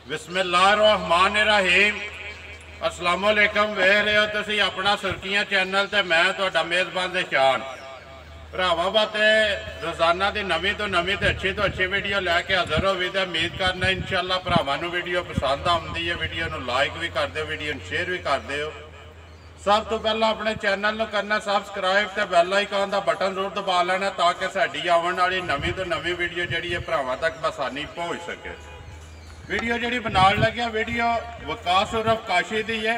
बिस्मिल्लाहिर्रहमानिर्रहीम। अस्सलाम वालेकुम। वेख रहे हो तुसीं अपना सुर्खियां चैनल ते मैं तुहाडा मेज़बान ज़शान। भरावां बाते रोज़ाना की नवीं तो नवीं तो अच्छी वीडियो लैके हाज़र होवी ते उम्मीद करना इंशाअल्लाह भरावां नूं वीडियो पसंद आउंदी है। वीडियो नूं लाइक भी कर दिओ, वीडियो नूं शेयर भी कर दिओ। सब तो पहला अपने चैनल नूं करना सबसक्राइब ते बैल आइकन का बटन जरूर दबा लेना ताकि साडी आउण वाली नवीं तो नवीं वीडियो जिहड़ी है भरावां तक आसानी पहुँच सके। वीडियो जी बनाने लगे वीडियो विकास उर्फ काशी की है।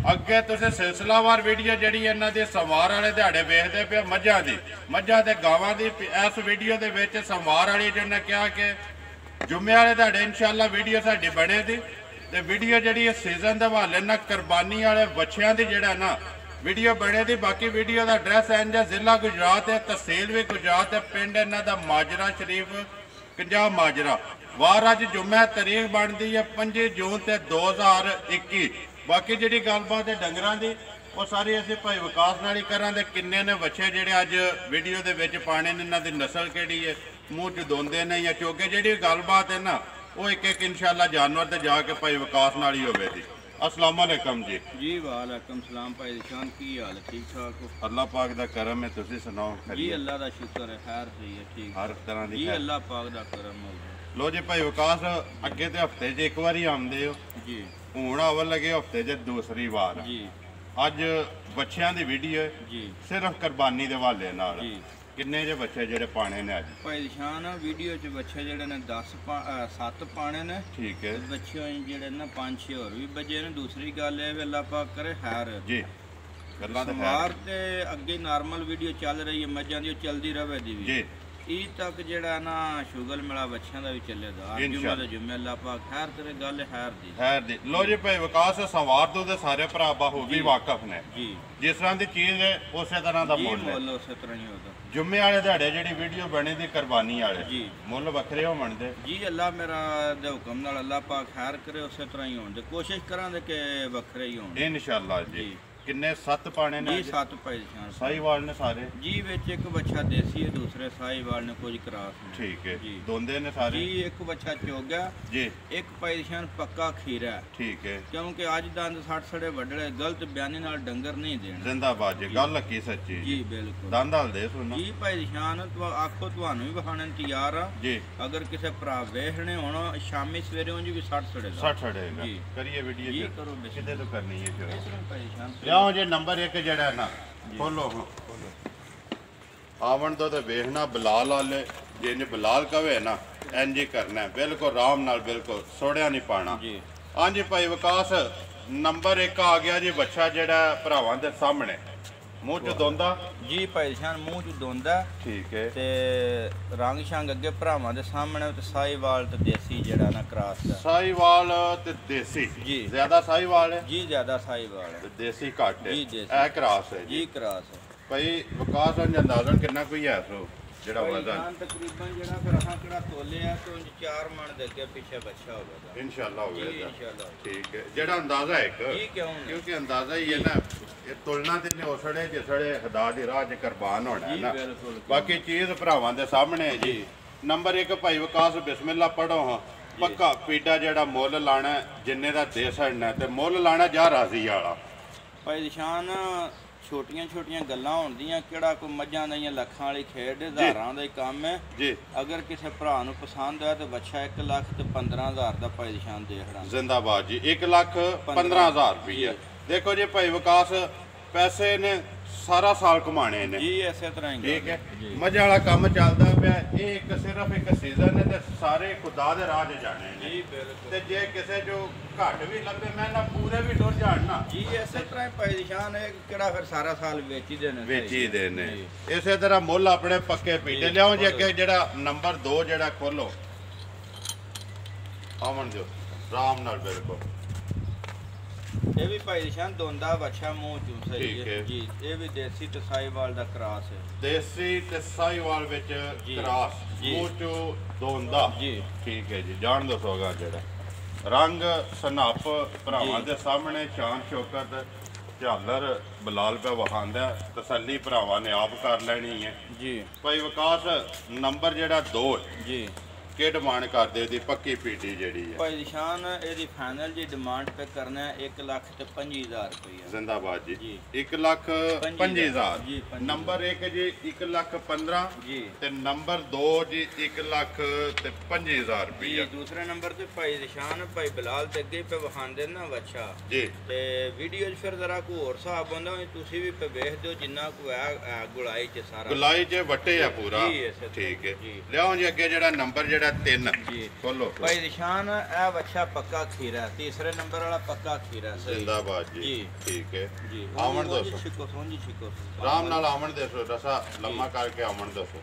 अगे तुम सिलसिलावार वीडियो जी इन्हों के संवार वाले दिहाड़े वेखते पे मझां ते गावां की। इस वीडियो के संवार वाली जिन्हें कहा कि जुम्मे वाले दिहाड़े इंशाअल्लाह वीडियो साडी बने थी। तो वीडियो जी सीजन के हवाले ना कुरबानी वाले बच्चों की जोड़ा ना वीडियो बने थी। बाकी वीडियो का एड्रैस इंज है, जिला गुजरात है, तहसील भी गुजरात है, पिंड इन्हों का माजरा शरीफ पंजाब माजरा। वार अज जुम्मे तारीख बनती है 5 जून ते 2021। बाकी जी गलबात है डंगर की वो सारी असी भाई विकास नाल ही करा। किन्ने ने बच्चे जोड़े अज वीडियो के पाने ने, इन्हों की नस्ल कि है, मूँह च दोंदे ने या चोगे। जी गलबात है ना वो एक इंशाअल्लाह जानवर से जाके भाई विकास नाल ही होवे थी। अस्सलाम वालेकुम जी। जी वालेकुम सलाम भाई ज़शान, की हाल है? ठीक ठाक हो? अल्लाह पाक दा करम है, तुसी सुनाओ? जी अल्लाह दा शुक्र है, खैर सही है, ठीक हर तरह की जी अल्लाह पाक दा करम हो गया। लो जी भाई विकास अगे तो हफ्ते च एक बार आते हो जी, हूँ आवन लगे हफ्ते च दूसरी बार। जी अज बच्चों की वीडियो है जी सिर्फ कुरबानी के हवाले नाल। जी किन्ने जे बच्चे जेडे पाने ने अज? भाई ज़शान वीडियो च बच्चे जेडे ने 7 पाने ने। ठीक है बच्चे जेडे ना 5-6 होर भी बजे ने। दूसरी गल है अल्लाह पाक करे खैर जी। गल्लां ते सोमवार ते अगे नॉर्मल वीडियो चल रही है मझां दी, चलती रहे दी भी। जी ईद तक जेड़ा ना शुगल मेला बच्चों का भी चलेगा। जुम्मे अल्लाह पाक खैर करे, गल खैर दी खैर दी। लो जी भाई विकास संवार तो सारे भरा बाहू भी वाकफ ने जी। जिस तरह की चीज़ है उस तरह का मुल है। उस तरह ही होगा। जुम्मे वाले दिहाड़े जी वीडियो बनी थी कुरबानी वाले जी मुल वखरे हो मनते जी। अल्लाह मेरा दे हुक्म नाल अल्लाह पाक खैर करे उस तरह ही होने कोशिश करा कि वखरे ही होने इंशाअल्लाह जी। किन्ने 7 पाने ने जी? 7 भाई ज़शान साहीवाल ने सारे जी। विच एक बच्चा देसी है, दूसरे साहीवाल ने कुछ क्रास ने। ठीक है जी। दोंदे ने सारे जी एक बच्चा चोगा जी। एक भाई ज़शान पक्का खीरा है। ठीक है क्योंकि अज दंद 60 सड़े वड्डे गलत बयानी नाल डंगर नहीं देना। जिंदाबाद जी। गल की सच्ची जी बिल्कुल। दंद हल दे सुन जी भाई ज़शान आखो तुहानू भी विखाने तैयार हाँ जी। अगर किसी भरा वेखने होना शामी सवेरे उंज भी 60 सड़े 60 सड़ेगा जी। करिए वीडियो जी जी करो किते तो करनी है फिर भाई ज़शान लियाओ जी। नंबर 1 जड़ा ना खोलो आवन दो तो वेखना बिलाल वाले जिन बिलाल कवे ना इंज ही करना है बिल्कुल आराम नाल, बिल्कुल सोड़िया नहीं पाना जी। हाँ जी भाई विकास नंबर 1 आ गया जी बच्चा जड़ा भरावां दे सामने मूँह च दोंदा जी भाई ज़शान मूँह च दोंदा। ठीक है ते रंग शंग अगे भरावां दे सामने ते साहीवाल ते देसी जेड़ा ना क्रॉस दा। साहीवाल ते देसी जी। ज्यादा साहीवाल है जी ज्यादा साहीवाल है ते देसी घट है जी, देसी। ए क्रॉस है जी क्रॉस है भाई विकास अंदाजन कितना कोई है सो जेड़ा भाई वजन ज़शान तकरीबन जेड़ा फिर असां केड़ा तोले है तो 4 मन दे अगे पीछे बच्चा होगा इंशाल्लाह हो जी गया इंशाल्लाह। ठीक है जेड़ा अंदाजा है एक जी क्यों नहीं? क्योंकि अंदाजा ही है ना ये तुलना ते ओसड़े जिसड़े खुदा दी राह च कुर्बान होना है जी ना। बिल्कुल बाकी चीज़ भरावां दे सामने है जी। नंबर 1 भाई विकास बिस्मिल्लाह पढ़ो हाँ पक्का पीड़ा जेड़ा मुल लाना जिन्ने दा दे छड़ना ते मुल लाना जा राजी वाला। भाई ज़शान छोटियां छोटियां गल्लां होंदियां केड़ा कोई मझां दा लखां वाली खेड हज़ारां दा ही काम है जी। अगर किसी भरा नूं पसंद है तो बच्चा 1 लाख ते 15,000 दा भाई ज़शान देखना। जिंदाबाद जी। 1,15,000 रुपये देखो जी भाई विकास पैसे ने सारा साल कमाने ने जी इसे तरह ही ठीक है। जी। मजा वाला काम चलता पे एक सिर्फ एक सीजन है ते सारे खुदा दे राह च जाने ने जी बिल्कुल ते जे किसे जो घट भी लगे मैं ना पूरे भी टुर जान ना जी इसे तरह भाई ज़शान है केड़ा फिर सारा साल बेची देने वेची देने। इसे तरह मुल अपने पक्के पीटे लियाओ जी। अगे जेड़ा नंबर 2 जेड़ा खोलो आवन दो राम नाल बिल्कुल। ये भी भाई ज़शान दोंदा बच्चा मुंह चूं सही ठीक है है। जी। ये भी देसी ते साहीवाल दा क्रॉस है देसी ते साहीवाल विच जी। क्रॉस जी। मूँह चो दोंदा जी ठीक है जी। जान दो सोगा जेड़ा रंग सनप भरावां दे सामने शान शौकत झालर बिलाल पे वखांदा तसल्ली भरावां ने आप कर लेनी है जी। भाई विकास नंबर जेड़ा 2 जी ਕੀ ਡਿਮਾਂਡ ਕਰਦੇ ਇਹਦੀ ਪੱਕੀ ਪੀਟੀ ਜਿਹੜੀ ਹੈ? ਭਾਈ ਨਿਸ਼ਾਨ ਇਹਦੀ ਫਾਈਨਲ ਜੀ ਡਿਮਾਂਡ ਤੇ ਕਰਨਾ 1,25,000 ਰੁਪਇਆ। ਜ਼ਿੰਦਾਬਾਦ ਜੀ। ਜੀ। 1,25,000 ਜੀ, ਨੰਬਰ 1 ਜੀ 1,15,000 ਜੀ ਤੇ ਨੰਬਰ 2 ਜੀ 1,25,000 ਜੀ। ਰੁਪਇਆ ਦੂਸਰੇ ਨੰਬਰ ਤੇ ਭਾਈ ਨਿਸ਼ਾਨ ਭਾਈ ਬਿਲਾਲ ਤੇ ਅੱਗੇ ਪੇ ਵਖਾਂਦੇ ਨਾ ਵੱਛਾ ਜੀ। ਤੇ ਵੀਡੀਓ 'ਚ ਫਿਰ ਜ਼ਰਾ ਕੋ ਹੋਰ ਹਿਸਾਬ ਹੁੰਦਾ ਤੁਸੀਂ ਵੀ ਪੇ ਵੇਖ ਦਿਓ ਜਿੰਨਾ ਕੋ ਹੈ ਗੁਲਾਈ 'ਚ ਸਾਰਾ ਗੁਲਾਈ 'ਚ ਵੱਟੇ ਆ ਪੂਰਾ। ਜੀ, ਇਸੇ ਤਰ੍ਹਾਂ। ਠੀਕ ਹੈ ਜੀ। ਲਿਆਓ ਜੀ ਅੱਗੇ ਜਿਹੜਾ ਨੰਬਰ ਜਿਹੜਾ 3 ਜੀ। ਖੋਲੋ। ਭਾਈ ਨਿਸ਼ਾਨ ਇਹ ਵੱਛਾ ਪੱਕਾ ਖੀਰਾ, ਤੀਸਰੇ ਨੰਬਰ ਵਾਲਾ ਪੱਕਾ ਖੀਰਾ ਸਹੀ। ਜ਼ਿੰਦਾਬਾਦ ਜੀ। ਜੀ। ਠੀਕ ਹੈ ਜੀ ਆਮਣ ਦੱਸੋ ਛਿੱਕੋ ਸੋਂਜੀ ਛਿੱਕੋ ਆਰਾਮ ਨਾਲ ਆਮਣ ਦੱਸੋ ਰਸਾ ਲੰਮਾ ਕਰਕੇ ਆਮਣ ਦੱਸੋ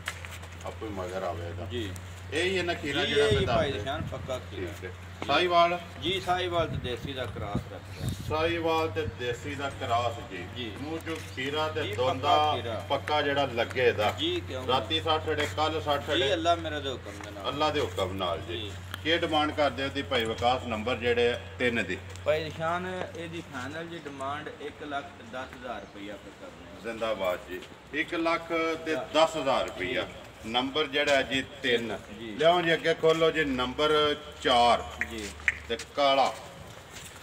ਆਪੇ ਮਗਰ ਆਵੇਗਾ। ਜੀ ਇਹ ਹੀ ਇਹਨਾਂ ਖੀਰਾ ਜੀ, ਜਿਹੜਾ ਇਹ ਮੈਂ ਭਾਈ ਦੱਸ ਨਿਸ਼ਾਨ ਪੱਕਾ ਖੀਰਾ। ਠੀਕ ਹੈ ਸਾਈਵਾਲ ਜੀ ਸਾਈਵਾਲ ਤੇ ਦੇਸੀ ਦਾ ਕਰਾਸ ਰੱਖਦਾ। ਸਾਈਵਾਲ ਤੇ ਦੇਸੀ ਦਾ ਕਰਾਸ ਜੀ। ਜੀ ਮੂੰਹ ਚੋਂ ਖੀਰਾ ਤੇ ਜੀ, ਦੋਂਦਾ ਪੱਕਾ ਖੀਰਾ। ਪੱਕਾ ਜਿਹੜਾ ਲੱਗੇ ਦਾ ਜੀ ਕਿਉਂ ਰਾਤੀ 60 ਕੱਲ 60 ਜੀ ਅੱਲਾ ਮੇਰੇ ਦੇ ਹੁਕਮ ਦੇ ਨਾਲ। ਅੱਲਾ ਦੇ ਹੁਕਮ ਨਾਲ ਜੀ। ਜੀ। ਕੀ ਡਿਮਾਂਡ ਕਰਦੇ ਹੋ ਦੀ ਭਾਈ ਵਿਕਾਸ ਨੰਬਰ ਜਿਹੜੇ 3 ਦੀ? ਭਾਈ ਨਿਸ਼ਾਨ ਇਹਦੀ ਫਾਈਨਲ ਜੀ ਡਿਮਾਂਡ 1,10,000 ਰੁਪਇਆ ਪੇ ਕਰਨਾ। ਜ਼ਿੰਦਾਬਾਦ ਜੀ। 1,10,000 ਰੁਪਇਆ ਨੰਬਰ ਜਿਹੜਾ ਹੈ ਜੀ 3। ਜੀ। ਲਿਆਓ ਜੀ ਅੱਗੇ ਖੋਲੋ ਜੀ ਨੰਬਰ 4 ਜੀ ਤੇ ਕਾਲਾ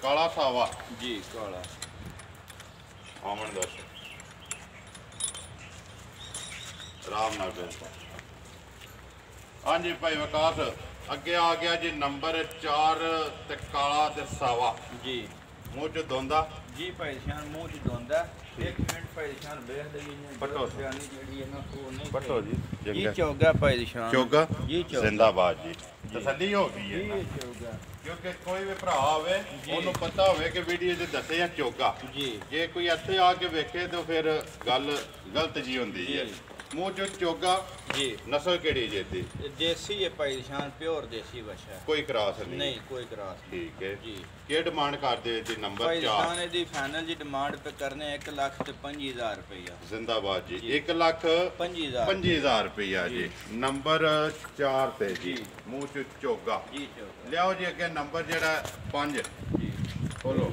ਕਾਲਾ ਸਾਵਾ ਜੀ ਕਾਲਾ ਆਮਣ ਦੱਸ ਆਰਾਮ ਨਾਲ ਬੈਠੋ। ਹਾਂਜੀ ਭਾਈ ਵਿਕਾਸ ਅੱਗੇ ਆ ਗਿਆ ਜੀ ਨੰਬਰ 4 ਤੇ ਕਾਲਾ ਤੇ ਸਾਵਾ ਜੀ ਮੂੰਹ ਚ ਦੋਂਦਾ ਜੀ। ਭਾਈ ਨਿਸ਼ਾਨ ਮੂੰਹ ਚ ਦੋਂਦਾ। ਇੱਕ ਮਿੰਟ ਭਾਈ ਨਿਸ਼ਾਨ ਵੇਖ ਲਈਏ ਪਟੋ। ਬਿਆਨੀ ਜਿਹੜੀ ਹੈ ਨਾ ਉਹ ਨਹੀਂ ਪਟੋ ਜੀ ਜੀ ਜੰਗਾ ਚੌਗਾ ਭਾਈ ਨਿਸ਼ਾਨ ਚੋਗਾ ਜੀ ਚੌਗਾ ਜ਼ਿੰਦਾਬਾਦ ਜੀ। ਤਸੱਲੀ ਹੋ ਗਈ ਜੀ ਹੈ ਇਹ ਚੌਗਾ ਕਿਉਂਕਿ ਕੋਈ ਵੀ ਭਰਾ ਹੋਵੇ ਜੀ। ਉਹਨੂੰ ਪਤਾ ਹੋਵੇ ਕਿ ਵੀਡੀਓ 'ਚ ਦੱਸੇ ਆ ਚੋਗਾ। ਜੀ ਜੇ ਕੋਈ ਇੱਥੇ ਆ ਕੇ ਵੇਖੇ ਤਾਂ ਫਿਰ ਗੱਲ ਗਲਤ ਜੀ ਹੁੰਦੀ ਹੈ। ਜੀ। ਮੂੰਹ ਚੋਂ ਚੋਗਾ ਜੀ ਨਸਲ ਕਿਹੜੀ ਜੇ ਦੀ? ਦੇਸੀ ਹੈ ਭਾਈ ਨਿਸ਼ਾਨ ਪਿਓਰ ਦੇਸੀ ਵੱਛਾ ਕੋਈ ਕਰਾਸ ਨਹੀਂ? ਨਹੀਂ ਕੋਈ ਕਰਾਸ ਨਹੀਂ। ਠੀਕ ਹੈ ਜੀ ਕੀ ਡਿਮਾਂਡ ਕਰਦੇ ਹੋ ਜੀ ਨੰਬਰ ਭਾਈ 4? ਨਿਸ਼ਾਨ ਇਹਦੀ ਫਾਈਨਲ ਜੀ ਡਿਮਾਂਡ ਪੇ ਕਰਨੇ 1,25,000 ਰੁਪਇਆ। ਜ਼ਿੰਦਾਬਾਦ ਜੀ। ਜੀ। 1,25,000 25,000 ਰੁਪਇਆ ਜੀ ਜੀ। ਨੰਬਰ 4 ਤੇ ਜੀ ਜੀ। ਮੂੰਹ ਚ ਚੋਗਾ। ਜੀ ਚੌਗਾ ਲਿਆਓ ਜੀ ਅੱਗੇ ਨੰਬਰ ਜਿਹੜਾ 5 ਜੀ ਖੋਲੋ।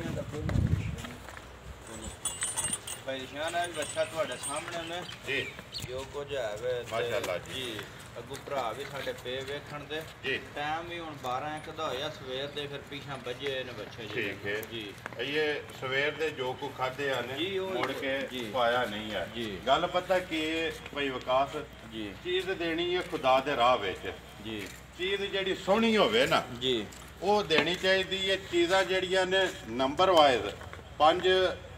ਭਾਈ ਨਿਸ਼ਾਨ ਹੈ ਵੱਛਾ ਤੁਹਾਡੇ ਸਾਹਮਣੇ ਨੇ ਜੀ ਜੋ ਕੁਝ ਹੈ ਵੇ ਤੇ ਮਾਸ਼ਾਅੱਲਾ ਜੀ। ਜੀ ਅੱਗੂ ਭਰਾ ਵੀ ਸਾਡੇ ਪੇ ਵੇਖਣ ਦੇ ਜੀ ਟਾਈਮ ਵੀ ਹੁਣ 12 ਦਾ ਹੋਇਆ ਸਵੇਰ ਦੇ ਫਿਰ ਪਿਛਾਂ ਵੱਜੇ ਨੇ ਬੱਚੇ ਜੀ। ਠੀਕ ਹੈ ਜੀ ਇਹ ਸਵੇਰ ਦੇ ਜੋ ਕੋ ਖਾਦੇ ਆ ਨੇ ਜੀ, ਉਹ ਮੁੜ ਕੇ ਜੀ। ਪਾਇਆ ਨਹੀਂ ਹੈ। ਜੀ। ਗੱਲ ਪਤਾ ਕੀ ਹੈ ਭਾਈ ਵਿਕਾਸ ਜੀ ਚੀਜ਼ ਦੇਣੀ ਹੈ ਖੁਦਾ ਦੇ ਰਾਹ ਵਿੱਚ। ਜੀ ਚੀਜ਼ ਜਿਹੜੀ ਸੋਹਣੀ ਹੋਵੇ ਨਾ ਜੀ ਉਹ ਦੇਣੀ ਚਾਹੀਦੀ ਹੈ। ਚੀਜ਼ਾਂ ਜਿਹੜੀਆਂ ਨੇ ਨੰਬਰ ਵਾਈਜ਼ 5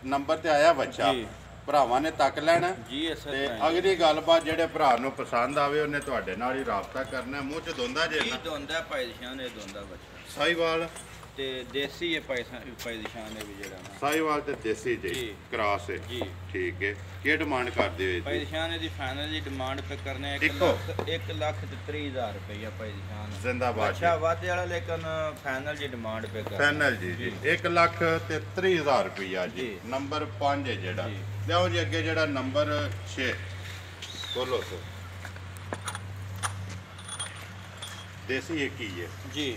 ਨੰਬਰ ਤੇ ਆਇਆ ਬੱਚਾ ਜੀ। ਭਰਾਵਾਂ ਨੇ ਤੱਕ ਲੈਣਾ ਜੀ ਇਸੇ ਤੇ ਤਰ੍ਹਾਂ ਹੀ। ਅਗਲੀ ਗੱਲਬਾਤ ਜਿਹੜੇ ਭਰਾ ਨੂੰ ਪਸੰਦ ਆਵੇ ਉਹਨੇ ਤੁਹਾਡੇ ਨਾਲ ਹੀ ਰਾਬਤਾ ਕਰਨਾ। ਮੂੰਹ ਚ ਦੋਂਦਾ ਜੇ ਜੀ ਨਾ ਦੋਂਦਾ ਭਾਈ ਨਿਸ਼ਾਨ ਇਹ ਦੋਂਦਾ ਬੱਚਾ ਸਾਈਵਾਲ ਤੇ ਦੇਸੀ ਹੈ ਭਾਈ ਨਿਸ਼ਾਨ ਇਹ ਵੀ ਜਿਹੜਾ ਨਾ ਸਾਈਵਾਲ ਤੇ ਦੇਸੀ ਜੀ ਜੀ। ਕਰਾਸ ਹੈ। ਜੀ ਠੀਕ ਹੈ ਕੀ ਡਿਮਾਂਡ ਕਰਦੇ ਹੋ ਭਾਈ ਜੀ? ਨਿਸ਼ਾਨ ਇਹਦੀ ਫਾਈਨਲ ਦੀ ਡਿਮਾਂਡ ਪੇ ਕਰਨੇ ਦੇਖੋ। 1,30,000 ਰੁਪਇਆ ਭਾਈ ਨਿਸ਼ਾਨ। ਜ਼ਿੰਦਾਬਾਦ ਅੱਛਾ ਜੀ। ਵਾਧੇ ਵਾਲਾ ਲੇਕਿਨ ਫਾਈਨਲ ਦੀ ਡਿਮਾਂਡ ਪੇ ਕਰ ਫਾਈਨਲ ਜੀ ਜੀ 1,30,000 ਰੁਪਇਆ ਜੀ ਜੀ। ਨੰਬਰ 5 ਹੈ ਜਿਹੜਾ। ਜੀ। ਲਿਆਓ ਜੀ ਅੱਗੇ ਜਿਹੜਾ ਨੰਬਰ 6 ਬੋਲੋ ਸੋ ਦੇਸੀ ਇੱਕ ਹੀ ਹੈ ਜੀ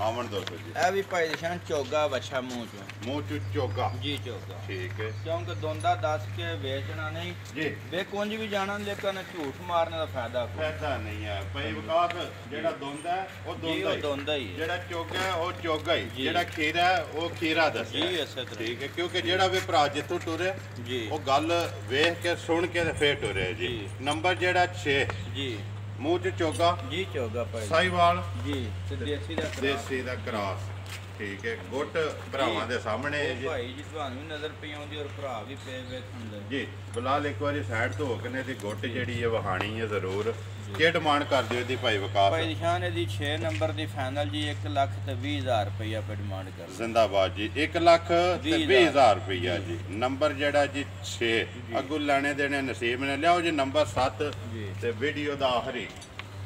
ਆਮਣ ਦੋਸਤੋ ਜੀ ਇਹ ਵੀ ਭਾਈ ਨਿਸ਼ਾਨ ਚੋਗਾ ਵੱਛਾ ਮੂੰਹ ਚੋਂ ਮੂੰਹ ਚ ਚੋਗਾ। ਜੀ ਚੋਗਾ ਠੀਕ ਹੈ ਕਿਉਂਕਿ ਦੋਂਦਾ ਦੱਸ ਕੇ ਵੇਚਣਾ ਨਹੀਂ ਜੀ ਵੇ ਕੁੰਜ ਵੀ ਜਾਣਾ ਲੇਕਿਨ ਝੂਠ ਮਾਰਨੇ ਦਾ ਫਾਇਦਾ ਕੋਈ ਫਾਇਦਾ ਨਹੀਂ ਹੈ ਭਾਈ ਵਿਕਾਸ ਜਿਹੜਾ ਦੋਂਦਾ ਹੈ, ਉਹ ਜੀ ਦੋਂਦਾ ਉਹ ਹੀ ਦੋਂਦਾ ਹੀ ਹੈ। ਜਿਹੜਾ ਚੋਗਾ ਹੈ, ਉਹ ਚੋਗਾ ਹੀ ਜੀ। ਜਿਹੜਾ ਖੀਰਾ ਹੈ, ਉਹ ਖੀਰਾ ਦੱਸਿਆ ਜੀ ਇਸੇ ਤਰ੍ਹਾਂ ਠੀਕ ਹੈ ਕਿਉਂਕਿ ਜਿਹੜਾ ਵੀ ਭਰਾ ਜਿੱਥੋਂ ਟੁਰੇ ਜੀ ਉਹ ਗੱਲ ਵੇਖ ਕੇ ਸੁਣ ਕੇ ਤੇ ਫੇਰ ਟੁਰੇ ਜੀ। ਜੀ। ਨੰਬਰ ਜਿਹੜਾ 6 ਜੀ ਮੂੰਹ ਚ ਚੋਗਾ ਜੀ ਚੋਗਾ ਭਾਈ ਸਾਈਵਾਲ ਜੀ ਤੇ ਦੇਸੀ ਦਾ ਕਰਾਰ। ਦੇਸੀ ਦਾ ਕਰਾਸ ਠੀਕ ਹੈ ਗੁੱਟ ਭਰਾਵਾਂ ਦੇ ਸਾਹਮਣੇ ਹੈ ਉਹ ਜੀ। ਭਾਈ ਜੀ ਤੁਹਾਨੂੰ ਵੀ ਨਜ਼ਰ ਪਈ ਆਉਂਦੀ ਔਰ ਭਰਾ ਵੀ ਪੇ ਵੇਖਣ ਦੇ ਜੀ ਬਿਲਾਲ ਇੱਕ ਵਾਰੀ ਸਾਈਡ ਤੋਂ ਹੋ ਕੇ ਨੇ ਦੀ ਗੁੱਟ ਜਿਹੜੀ ਹੈ ਵਹਾਣੀ ਹੈ ਜ਼ਰੂਰ। ਕੀ ਡਿਮਾਂਡ ਕਰਦੇ ਹੋ ਇਹਦੀ ਭਾਈ ਵਿਕਾਸ? ਭਾਈ ਨਿਸ਼ਾਨ ਇਹਦੀ 6 ਨੰਬਰ ਦੀ ਫਾਈਨਲ ਜੀ 1,20,000 ਰੁਪਇਆ ਪੇ ਡਿਮਾਂਡ ਕਰ ਜ਼ਿੰਦਾਬਾਦ ਜੀ 1,20,000 ਰੁਪਇਆ ਜੀ ਨੰਬਰ ਜਿਹੜਾ ਜੀ 6 ਅੱਗੂ ਲੈਣੇ ਦੇਣੇ ਨਸੀਬ ਨੇ। ਲਿਆਓ ਜੀ ਨੰਬਰ 7 ਜੀ। ਤੇ ਵੀਡੀਓ ਦਾ ਆਖਰੀ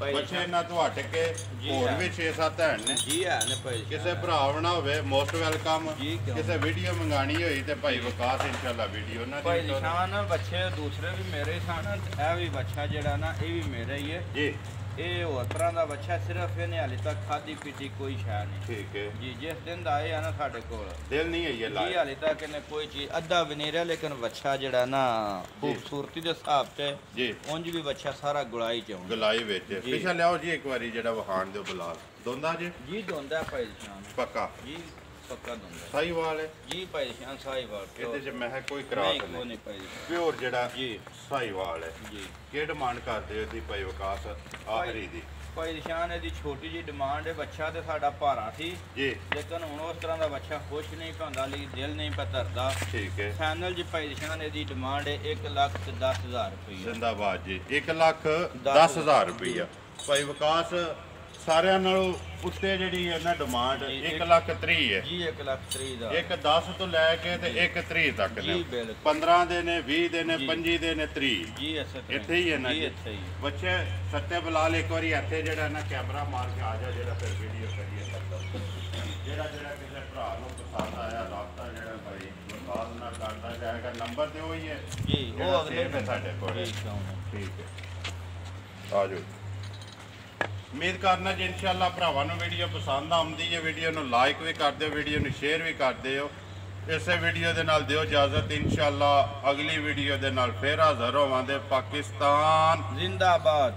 ਭਾਈ ਬੱਚੇ ਇਹਨਾਂ ਤੋਂ ਹਟ ਕੇ ਜੀ ਹੋਰ ਹਾਂ। ਵੀ 6-7 ਹਨ ਨੇ। ਜੀ ਹੈ ਨੇ ਭਾਈ ਕਿਸੇ ਭਰਾ ਬਣਾ ਹੋਵੇ ਮੋਸਟ ਵੈਲਕਮ। ਜੀ, ਕਿਉਂ? ਕਿਸੇ ਵੀਡੀਓ ਮੰਗਾਣੀ ਹੋਈ ਤੇ ਭਾਈ ਵਿਕਾਸ ਇਨਸ਼ਾਅੱਲਾ ਵੀਡੀਓ ਉਹਨਾਂ ਭਾਈ ਦੀ ਨਿਸ਼ਾਨ ਬੱਚੇ ਦੂਸਰੇ ਵੀ ਮੇਰੇ ਸਨ ਤੇ ਇਹ ਵੀ ਬੱਚਾ ਜਿਹੜਾ ਨਾ ਇਹ ਵੀ ਮੇਰਾ ਹੀ ਹੈ ਜੀ ਇਹ ਹੋਰ ਤਰ੍ਹਾਂ ਦਾ ਬੱਚਾ, ਸਿਰਫ ਇਹਨੇ ਹਾਲੇ ਤੱਕ ਖਾਦੀ ਪੀਤੀ ਕੋਈ ਸ਼ੈ ਨਹੀਂ। ਠੀਕ ਹੈ ਜੀ ਜਿਸ ਦਿਨ ਦਾ ਆਏ ਆ ਨਾ ਸਾਡੇ ਕੋਲ, ਦਿਲ ਨਹੀਂ ਹੈ ਇਹ ਜੀ ਲਾਇਆ ਹਾਲੇ ਤੱਕ ਇਹਨੇ ਕੋਈ ਚੀਜ਼ ਅੱਧਾ ਵਨੇਰਿਆ, ਲੇਕਿਨ ਬੱਚਾ ਜਿਹੜਾ ਨਾ ਖੂਬਸੂਰਤੀ ਦੇ ਹਿਸਾਬ ਤੇ ਜੀ ਉਂਝ ਵੀ ਬੱਚਾ ਸਾਰਾ ਗੁਲਾਈ ਚ ਆਉਂਦਾ। ਗਲਾਈ ਵਿੱਚ ਪਿਛਾ ਲਿਆਓ ਜੀ ਇੱਕ ਵਾਰੀ ਜਿਹੜਾ ਵਹਾਣ ਦਿਓ ਬਲਾਲ ਦੋਂਦਾ ਜੀ ਜੀ ਦੋਂਦਾ ਭਾਈ ਸ਼ਾਨ ਪੱਕਾ ਜੀ, ਪੱਕਾ ਦੋਂਦਾ ਸਹੀ ਵਾਲ ਹੈ ਜੀ ਭਾਈ ਸ਼ਾਨ ਸਾਹੀਵਾਲ ਇਹਦੇ ਚ ਮੈਂ ਕੋਈ ਨਹੀਂ ਕਰਾਸ ਕੋਈ ਨਹੀਂ ਨਹੀਂ ਭਾਈ ਪਿਓਰ ਜਿਹੜਾ ਜੀ ਸਹੀ ਵਾਲ ਹੈ ਜੀ। ਕੀ ਡਿਮਾਂਡ ਕਰਦੇ ਹੋ ਇਹਦੀ ਭਾਈ ਵਿਕਾਸ ਆਖਰੀ ਦੀ ਭਾਈ ਸ਼ਾਨ ਇਹਦੀ ਛੋਟੀ ਜੀ ਡਿਮਾਂਡ ਹੈ, ਬੱਚਾ ਤੇ ਸਾਡਾ ਭਾਰਾ ਸੀ ਜੀ ਲੇਕਿਨ ਹੁਣ ਉਸ ਤਰ੍ਹਾਂ ਦਾ ਬੱਚਾ ਖੁਸ਼ ਨਹੀਂ ਪਾਉਂਦਾ, ਲਈ ਦਿਲ ਨਹੀਂ ਪਤਰਦਾ। ਠੀਕ ਹੈ ਫਾਈਨਲ ਜੀ ਭਾਈ ਸ਼ਾਨ ਇਹਦੀ ਡਿਮਾਂਡ ਹੈ 1,10,000 ਰੁਪਏ। ਜ਼ਿੰਦਾਬਾਦ ਜੀ 1,10,000 ਰੁਪਈਆ ਭਾਈ ਵਿਕਾਸ ਸਾਰਿਆਂ ਨਾਲੋਂ ਉੱਤੇ ਜਿਹੜੀ ਹੈ ਨਾ ਡਿਮਾਂਡ 1,30,000 ਹੈ ਜੀ 1,30,000 ਦਾ 1,10 ਤੋਂ ਲੈ ਕੇ ਤੇ 1,30,000 ਤੱਕ ਨੇ ਜੀ ਬਿਲਕੁਲ 15 ਦੇ ਨੇ 20 ਦੇ ਨੇ ਜੀ। 25 ਦੇ ਨੇ 30 ਜੀ ਇਸੇ ਤਰ੍ਹਾਂ ਇੱਥੇ ਹੀ ਹੈ ਨਾ ਜੀ ਜੀ ਇੱਥੇ ਹੀ ਬੱਚੇ ਸੱਤੇ ਬਲਾਲ ਇੱਕ ਵਾਰੀ ਇੱਥੇ ਜਿਹੜਾ ਨਾ ਕੈਮਰਾ ਮਾਰ ਕੇ ਆ ਜਾ, ਜਿਹੜਾ ਫਿਰ ਵੀਡੀਓ ਕਰੀਏ ਜਿਹੜਾ ਕਿਸੇ ਭਰਾ ਨੂੰ ਪਸੰਦ ਆਇਆ ਰਾਬਤਾ ਜਿਹੜਾ ਭਾਈ ਵਿਕਾਸ ਨਾਲ ਕਰਦਾ ਜਾਏਗਾ। ਨੰਬਰ ਤੇ ਉਹੀ ਹੈ ਜੀ ਜਿਹੜਾ ਉਹ ਅਗਲੇ save ਹੈ ਸਾਡੇ ਕੋਲ ਜੀ ਕਿਉਂ ਨਹੀਂ। ਠੀਕ ਹੈ ਆ ਜਾਓ। ਉਮੀਦ ਕਰਨਾ ਜੀ ਇਨਸ਼ਾਅੱਲਾ ਭਰਾਵਾਂ ਨੂੰ ਵੀਡੀਓ ਪਸੰਦ ਆਉਂਦੀ ਹੈ, ਵੀਡੀਓ ਨੂੰ ਲਾਈਕ ਵੀ ਕਰ ਦਿਓ, ਵੀਡੀਓ ਨੂੰ ਸ਼ੇਅਰ ਵੀ ਕਰ ਦਿਓ। ਇਸੇ ਵੀਡੀਓ ਦੇ ਨਾਲ ਦਿਓ ਇਜਾਜ਼ਤ, ਇਨਸ਼ਾਅੱਲਾ ਅਗਲੀ ਵੀਡੀਓ ਦੇ ਨਾਲ ਫੇਰ ਹਾਜ਼ਰ ਹੋਵਾਂਗੇ। ਪਾਕਿਸਤਾਨ ਜ਼ਿੰਦਾਬਾਦ।